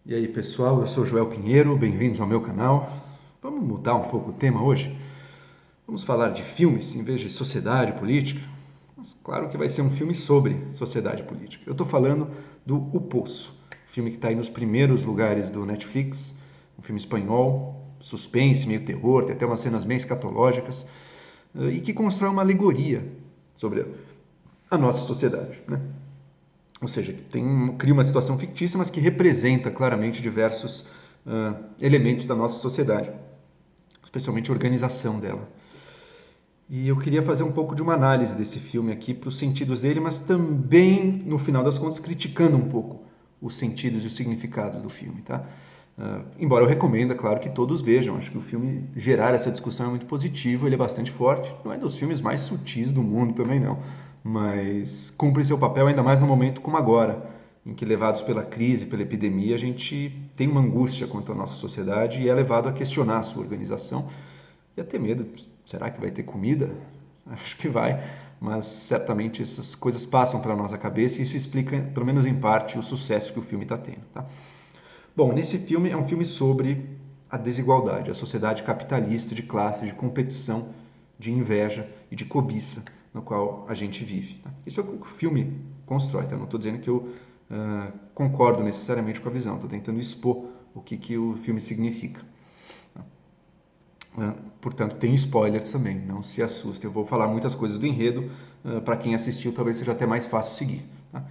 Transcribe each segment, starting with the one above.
E aí pessoal, eu sou Joel Pinheiro, bem-vindos ao meu canal. Vamos mudar um pouco o tema hoje? Vamos falar de filmes em vez de sociedade e política? Mas claro que vai ser um filme sobre sociedade e política. Eu estou falando do O Poço, filme que está aí nos primeiros lugares do Netflix, um filme espanhol, suspense, meio terror, tem até umas cenas bem escatológicas, e que constrói uma alegoria sobre a nossa sociedade, né? Ou seja, cria uma situação fictícia, mas que representa claramente diversos elementos da nossa sociedade, especialmente a organização dela. E eu queria fazer um pouco de uma análise desse filme aqui para os sentidos dele, mas também, no final das contas, criticando um pouco os sentidos e os significados do filme, tá? Embora eu recomenda, claro, que todos vejam. Acho que o filme gerar essa discussão é muito positivo, ele é bastante forte. Não é dos filmes mais sutis do mundo também não, mas cumpre seu papel ainda mais no momento como agora, em que levados pela crise, pela epidemia, a gente tem uma angústia quanto à nossa sociedade e é levado a questionar a sua organização e a ter medo. Será que vai ter comida? Acho que vai, mas certamente essas coisas passam pela nossa cabeça e isso explica, pelo menos em parte, o sucesso que o filme está tendo, tá? Bom, nesse filme é um filme sobre a desigualdade, a sociedade capitalista de classe, de competição, de inveja e de cobiça no qual a gente vive. Tá? Isso é o que o filme constrói. Tá? Não estou dizendo que eu concordo necessariamente com a visão, estou tentando expor o que o filme significa. Portanto, tem spoilers também, não se assustem. Eu vou falar muitas coisas do enredo, para quem assistiu talvez seja até mais fácil seguir. Tá?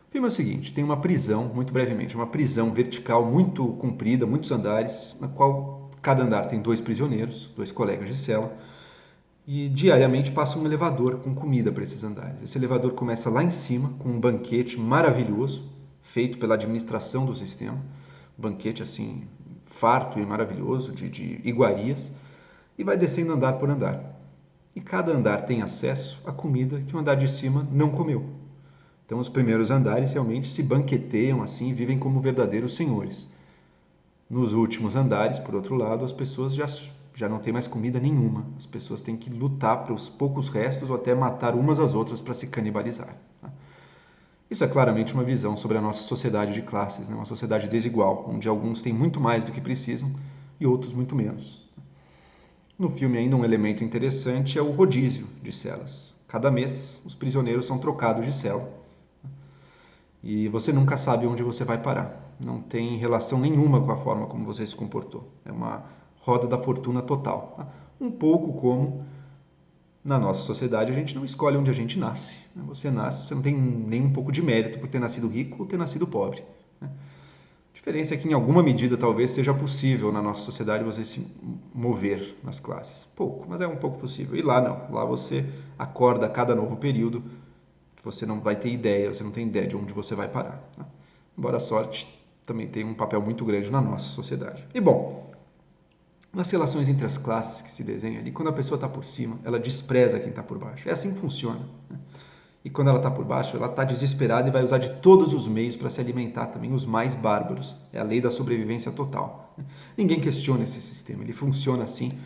O filme é o seguinte, tem uma prisão, muito brevemente, uma prisão vertical muito comprida, muitos andares, na qual cada andar tem dois prisioneiros, dois colegas de cela, e diariamente passa um elevador com comida para esses andares. Esse elevador começa lá em cima, com um banquete maravilhoso, feito pela administração do sistema, um banquete assim, farto e maravilhoso, de iguarias, e vai descendo andar por andar. E cada andar tem acesso à comida que o andar de cima não comeu. Então os primeiros andares realmente se banqueteiam assim e vivem como verdadeiros senhores. Nos últimos andares, por outro lado, as pessoas já não têm mais comida nenhuma. As pessoas têm que lutar pelos poucos restos ou até matar umas às outras para se canibalizar. Isso é claramente uma visão sobre a nossa sociedade de classes, né? Uma sociedade desigual, onde alguns têm muito mais do que precisam e outros muito menos. No filme, ainda um elemento interessante é o rodízio de celas. Cada mês, os prisioneiros são trocados de cela. E você nunca sabe onde você vai parar. Não tem relação nenhuma com a forma como você se comportou. É uma roda da fortuna total. Um pouco como na nossa sociedade a gente não escolhe onde a gente nasce. Você nasce, você não tem nem um pouco de mérito por ter nascido rico ou ter nascido pobre. A diferença é que, em alguma medida, talvez seja possível na nossa sociedade você se mover nas classes. Pouco, mas é um pouco possível. E lá não. Lá você acorda a cada novo período, você não vai ter ideia, você não tem ideia de onde você vai parar. Tá? Embora a sorte também tenha um papel muito grande na nossa sociedade. E bom, nas relações entre as classes que se desenham ali, quando a pessoa está por cima, ela despreza quem está por baixo. É assim que funciona. Né? E quando ela está por baixo, ela está desesperada e vai usar de todos os meios para se alimentar também, os mais bárbaros. É a lei da sobrevivência total. Ninguém questiona esse sistema, ele funciona assim.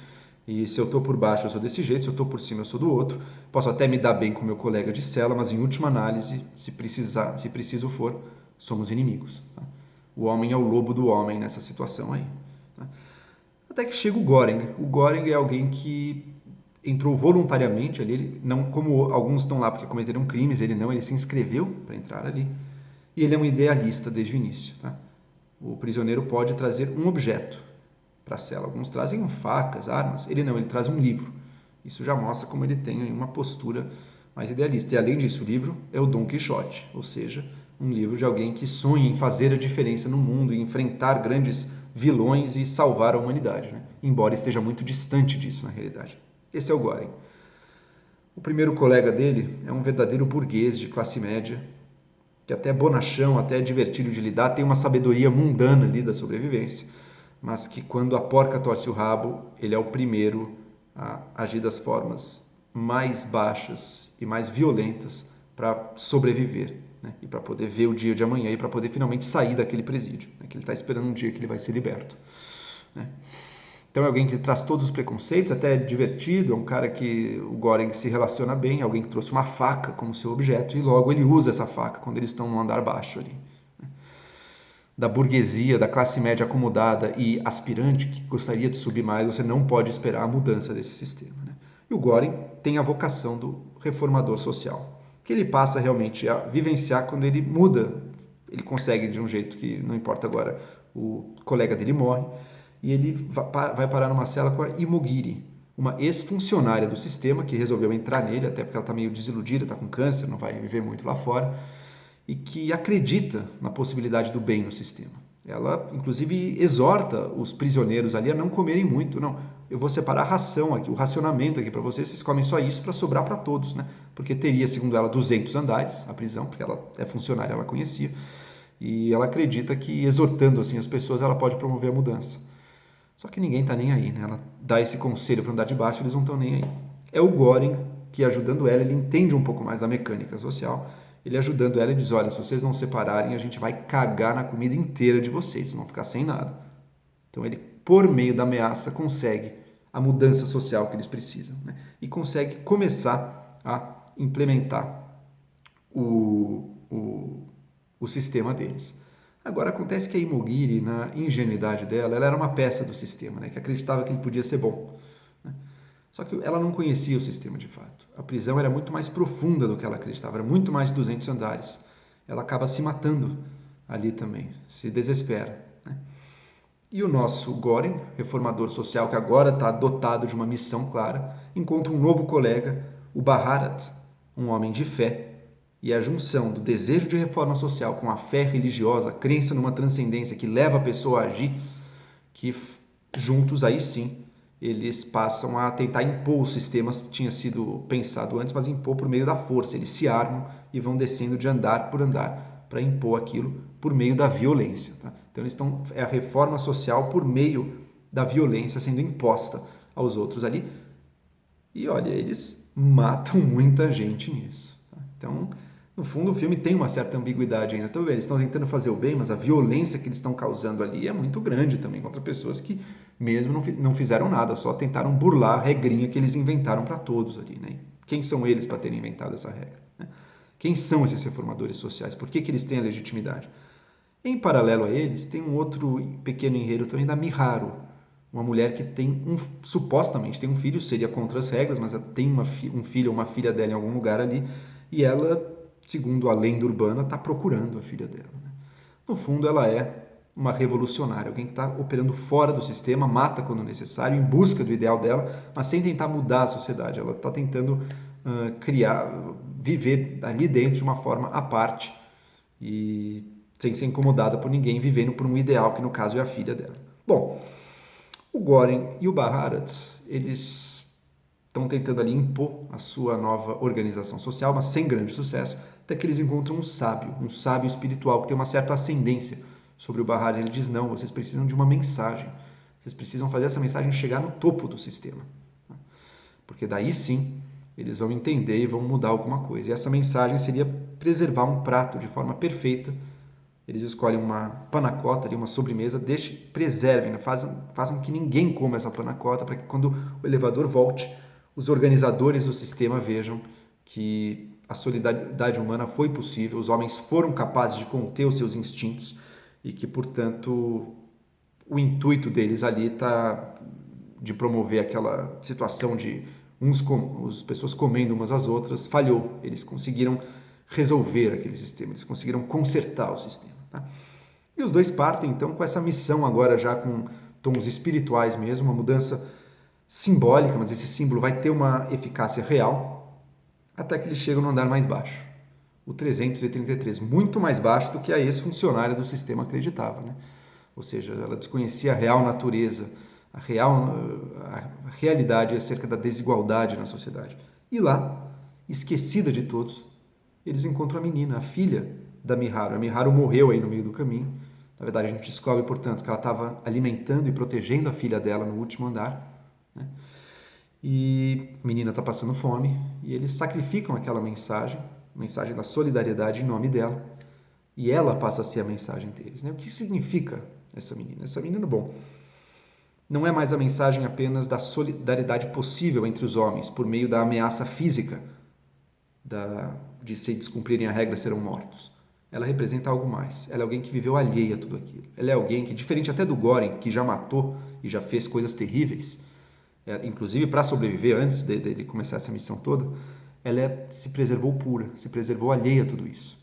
E se eu estou por baixo, eu sou desse jeito, se eu estou por cima, eu sou do outro. Posso até me dar bem com meu colega de cela, mas em última análise, se preciso for, somos inimigos. Tá? O homem é o lobo do homem nessa situação aí. Tá? Até que chega o Göring. O Göring é alguém que entrou voluntariamente ali, ele não, como alguns estão lá porque cometeram crimes, ele não, ele se inscreveu para entrar ali. E ele é um idealista desde o início. Tá? O prisioneiro pode trazer um objeto para a cela. Alguns trazem facas, armas. Ele não, ele traz um livro. Isso já mostra como ele tem uma postura mais idealista. E além disso, o livro é o Dom Quixote, ou seja, um livro de alguém que sonha em fazer a diferença no mundo, em enfrentar grandes vilões e salvar a humanidade, né? Embora esteja muito distante disso na realidade. Esse é o Göring. O primeiro colega dele é um verdadeiro burguês de classe média, que até é bonachão, até é divertido de lidar, tem uma sabedoria mundana ali da sobrevivência, mas que quando a porca torce o rabo, ele é o primeiro a agir das formas mais baixas e mais violentas para sobreviver, né? E para poder ver o dia de amanhã e para poder finalmente sair daquele presídio, né? Que ele está esperando um dia que ele vai ser liberto, né? Então é alguém que traz todos os preconceitos, até é divertido, é um cara que o Göring se relaciona bem, alguém que trouxe uma faca como seu objeto e logo ele usa essa faca quando eles estão no andar baixo ali. da burguesia, da classe média acomodada e aspirante que gostaria de subir mais, você não pode esperar a mudança desse sistema, né? E o Göring tem a vocação do reformador social, que ele passa realmente a vivenciar quando ele muda. Ele consegue de um jeito que não importa agora, o colega dele morre e ele vai parar numa cela com a Imogiri, uma ex-funcionária do sistema que resolveu entrar nele, até porque ela está meio desiludida, está com câncer, não vai viver muito lá fora, e que acredita na possibilidade do bem no sistema. Ela, inclusive, exorta os prisioneiros ali a não comerem muito. Não, eu vou separar a ração aqui, o racionamento aqui para vocês comem só isso para sobrar para todos, né? Porque teria, segundo ela, 200 andares a prisão, porque ela é funcionária, ela conhecia, e ela acredita que, exortando assim as pessoas, ela pode promover a mudança. Só que ninguém está nem aí, né? Ela dá esse conselho para andar de baixo, eles não estão nem aí. É o Göring que, ajudando ela, ele entende um pouco mais da mecânica social. Ele ajudando ela, ele diz, olha, se vocês não separarem, a gente vai cagar na comida inteira de vocês, vocês vão ficar sem nada. Então ele, por meio da ameaça, consegue a mudança social que eles precisam, né? E consegue começar a implementar o sistema deles. Agora, acontece que a Imogiri, na ingenuidade dela, ela era uma peça do sistema, né, que acreditava que ele podia ser bom, né? Só que ela não conhecia o sistema de fato. A prisão era muito mais profunda do que ela acreditava, era muito mais de 200 andares. Ela acaba se matando ali também, se desespera, né? E o nosso Göring, reformador social, que agora está dotado de uma missão clara, encontra um novo colega, o Baharat, um homem de fé, e a junção do desejo de reforma social com a fé religiosa, a crença numa transcendência que leva a pessoa a agir, que juntos aí sim eles passam a tentar impor o sistema que tinha sido pensado antes, mas impor por meio da força. Eles se armam e vão descendo de andar por andar para impor aquilo por meio da violência, tá? Então eles estão, é a reforma social por meio da violência sendo imposta aos outros ali. E olha, eles matam muita gente nisso, tá? Então, no fundo, o filme tem uma certa ambiguidade ainda. Então, eles estão tentando fazer o bem, mas a violência que eles estão causando ali é muito grande também contra pessoas que mesmo não fizeram nada, só tentaram burlar a regrinha que eles inventaram para todos ali, né? Quem são eles para terem inventado essa regra, né? Quem são esses reformadores sociais? Por que eles têm a legitimidade? Em paralelo a eles, tem um outro pequeno enredo também da Miharu, uma mulher que tem supostamente tem um filho, seria contra as regras, mas ela tem um filho ou uma filha dela em algum lugar ali, e ela, segundo a lenda urbana, está procurando a filha dela, né? No fundo, ela é uma revolucionária, alguém que está operando fora do sistema, mata quando necessário, em busca do ideal dela, mas sem tentar mudar a sociedade. Ela está tentando viver ali dentro de uma forma à parte e sem ser incomodada por ninguém, vivendo por um ideal, que no caso é a filha dela. Bom, o Göring e o Baharat, eles estão tentando ali impor a sua nova organização social, mas sem grande sucesso, até que eles encontram um sábio espiritual que tem uma certa ascendência sobre o Baharat. Ele diz, não, vocês precisam de uma mensagem, vocês precisam fazer essa mensagem chegar no topo do sistema, porque daí sim eles vão entender e vão mudar alguma coisa. E essa mensagem seria preservar um prato de forma perfeita. Eles escolhem uma panacota, uma sobremesa, preservem, né? Façam que ninguém coma essa panacota, para que quando o elevador volte, os organizadores do sistema vejam que a solidariedade humana foi possível, os homens foram capazes de conter os seus instintos e que, portanto, o intuito deles ali está de promover aquela situação de as pessoas comendo umas às outras, falhou. Eles conseguiram resolver aquele sistema, eles conseguiram consertar o sistema, tá? E os dois partem, então, com essa missão agora já com tons espirituais mesmo, uma mudança simbólica, mas esse símbolo vai ter uma eficácia real, até que eles chegam no andar mais baixo, o 333, muito mais baixo do que a ex-funcionária do sistema acreditava, né? Ou seja, ela desconhecia a real natureza, a realidade acerca da desigualdade na sociedade. E lá, esquecida de todos, eles encontram a menina, a filha da Miharu. A Miharu morreu aí no meio do caminho. Na verdade, a gente descobre, portanto, que ela estava alimentando e protegendo a filha dela no último andar, né? E a menina está passando fome e eles sacrificam aquela mensagem da solidariedade em nome dela, e ela passa a ser a mensagem deles, né? O que significa essa menina? Essa menina, bom, não é mais a mensagem apenas da solidariedade possível entre os homens por meio da ameaça física de se descumprirem a regra serão mortos. ela representa algo mais. Ela é alguém que viveu alheia a tudo aquilo. Ela é alguém que, diferente até do Göring, que já matou e já fez coisas terríveis, inclusive para sobreviver antes dele começar essa missão toda, ela se preservou pura, se preservou alheia a tudo isso.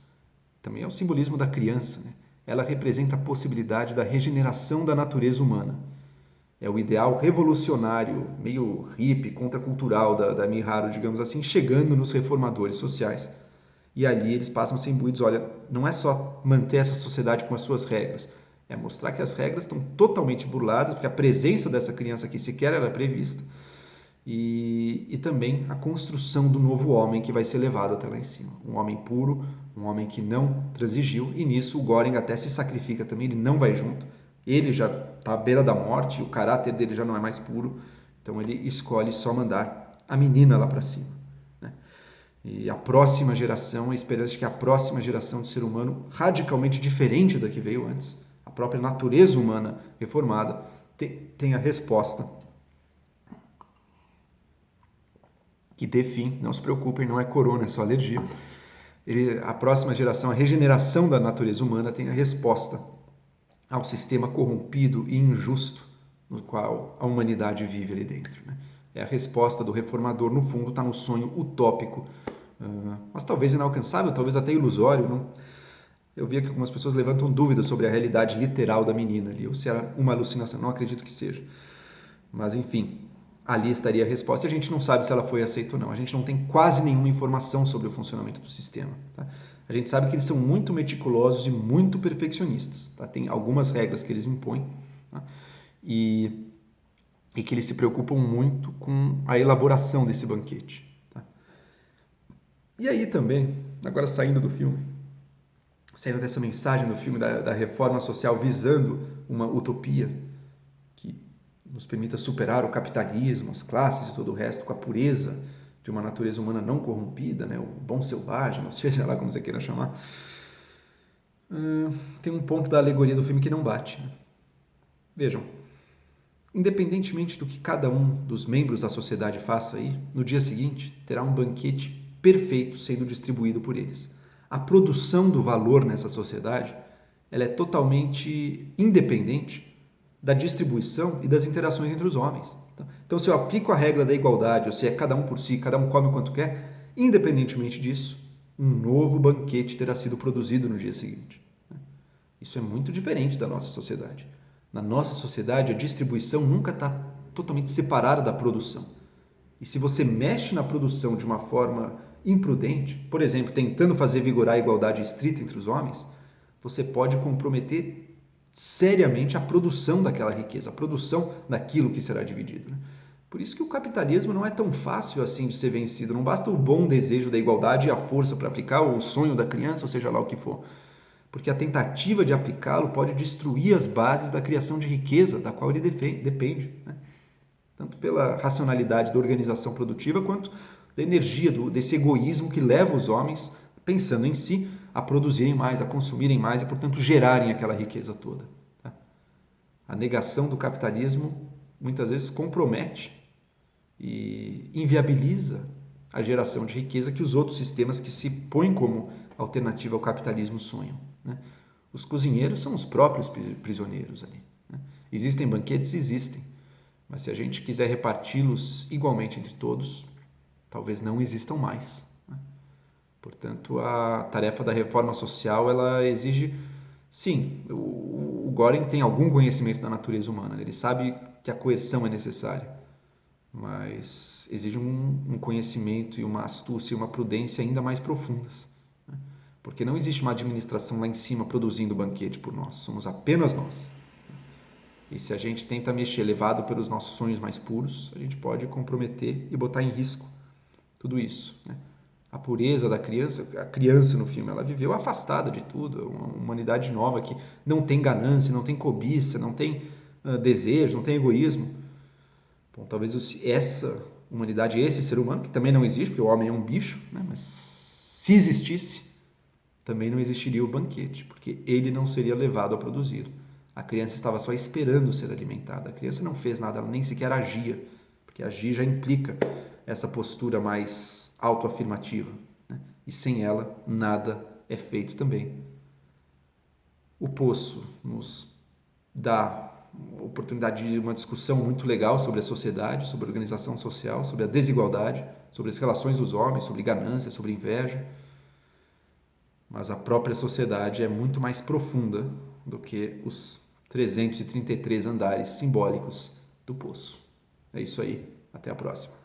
Também é o simbolismo da criança, né? Ela representa a possibilidade da regeneração da natureza humana. É o ideal revolucionário, meio hippie, contracultural da Miharu, digamos assim, chegando nos reformadores sociais. E ali eles passam a ser imbuídos, olha, não é só manter essa sociedade com as suas regras, é mostrar que as regras estão totalmente burladas, porque a presença dessa criança aqui sequer era prevista, e também a construção do novo homem que vai ser levado até lá em cima. Um homem puro, um homem que não transigiu, e nisso o Göring até se sacrifica também, ele não vai junto. Ele já está à beira da morte, o caráter dele já não é mais puro, então ele escolhe só mandar a menina lá para cima. Né? E a próxima geração, a esperança de que a próxima geração de ser humano, radicalmente diferente da que veio antes, a própria natureza humana reformada, tem a resposta que dê fim, não se preocupem, não é corona, é só alergia. A próxima geração, a regeneração da natureza humana, tem a resposta ao sistema corrompido e injusto no qual a humanidade vive ali dentro. Né? É a resposta do reformador, no fundo, está no sonho utópico, mas talvez inalcançável, talvez até ilusório. Não? Eu vi que algumas pessoas levantam dúvidas sobre a realidade literal da menina ali, ou se era uma alucinação, não acredito que seja. Mas, enfim, ali estaria a resposta. E a gente não sabe se ela foi aceita ou não. A gente não tem quase nenhuma informação sobre o funcionamento do sistema. Tá? A gente sabe que eles são muito meticulosos e muito perfeccionistas. Tá? Tem algumas regras que eles impõem, tá? e que eles se preocupam muito com a elaboração desse banquete. Tá? E aí também, agora saindo do filme, saindo dessa mensagem do filme da reforma social visando uma utopia que nos permita superar o capitalismo, as classes e todo o resto com a pureza de uma natureza humana não corrompida, né? O bom selvagem, seja lá como você queira chamar. Tem um ponto da alegoria do filme que não bate. Né? Vejam, independentemente do que cada um dos membros da sociedade faça aí, no dia seguinte terá um banquete perfeito sendo distribuído por eles. A produção do valor nessa sociedade, ela é totalmente independente da distribuição e das interações entre os homens. Então, se eu aplico a regra da igualdade, ou se é cada um por si, cada um come o quanto quer, independentemente disso, um novo banquete terá sido produzido no dia seguinte. Isso é muito diferente da nossa sociedade. Na nossa sociedade, a distribuição nunca está totalmente separada da produção. E se você mexe na produção de uma forma imprudente, por exemplo, tentando fazer vigorar a igualdade estrita entre os homens, você pode comprometer seriamente a produção daquela riqueza, a produção daquilo que será dividido. Né? Por isso que o capitalismo não é tão fácil assim de ser vencido. Não basta o bom desejo da igualdade e a força para aplicar, ou o sonho da criança, ou seja lá o que for. Porque a tentativa de aplicá-lo pode destruir as bases da criação de riqueza da qual ele depende. Né? Tanto pela racionalidade da organização produtiva, quanto da energia, desse egoísmo que leva os homens, pensando em si, a produzirem mais, a consumirem mais e, portanto, gerarem aquela riqueza toda. Tá? A negação do capitalismo muitas vezes compromete e inviabiliza a geração de riqueza que os outros sistemas que se põem como alternativa ao capitalismo sonham. Né? Os cozinheiros são os próprios prisioneiros ali. Né? Existem banquetes? Existem. Mas se a gente quiser reparti-los igualmente entre todos, talvez não existam mais. Né? Portanto, a tarefa da reforma social, ela exige, sim, o Göring tem algum conhecimento da natureza humana, ele sabe que a coerção é necessária, mas exige um conhecimento e uma astúcia e uma prudência ainda mais profundas. Né? Porque não existe uma administração lá em cima produzindo banquete por nós, somos apenas nós. E se a gente tenta mexer levado pelos nossos sonhos mais puros, a gente pode comprometer e botar em risco tudo isso. Né? A pureza da criança, a criança no filme, ela viveu afastada de tudo, é uma humanidade nova que não tem ganância, não tem cobiça, não tem desejo, não tem egoísmo. Bom, talvez essa humanidade, esse ser humano, que também não existe, porque o homem é um bicho, né? Mas se existisse, também não existiria o banquete, porque ele não seria levado a produzir. A criança estava só esperando ser alimentada. A criança não fez nada, ela nem sequer agia, porque agir já implica essa postura mais autoafirmativa. Né? E sem ela, nada é feito também. O Poço nos dá oportunidade de uma discussão muito legal sobre a sociedade, sobre a organização social, sobre a desigualdade, sobre as relações dos homens, sobre ganância, sobre inveja. Mas a própria sociedade é muito mais profunda do que os 333 andares simbólicos do Poço. É isso aí, até a próxima.